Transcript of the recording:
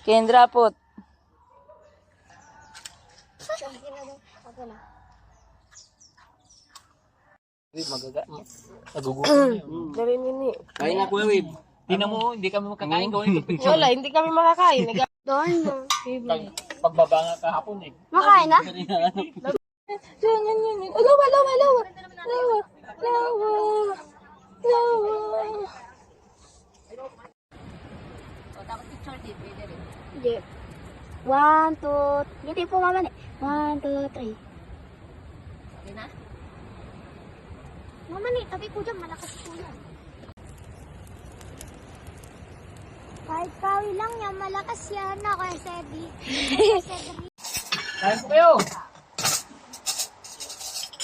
Kendra po. Dari nini. Kain na Kuya Wib. Tingnan mo, hindi kami makakain. Gawin ko picture. Wala, hindi kami makakain. Doon na. Pagbaba nga kahapon eh. Makain na? Yan. Lawa. Tapos picture din, pwede rin. Hindi. 1, 2, hindi po mama. 1, 2, 3. Okay na? Mama ni, tabi ko dyan, malakas po yan. Kahit kawi lang yan, malakas yan. Ako, Sebi. Kain po kayo.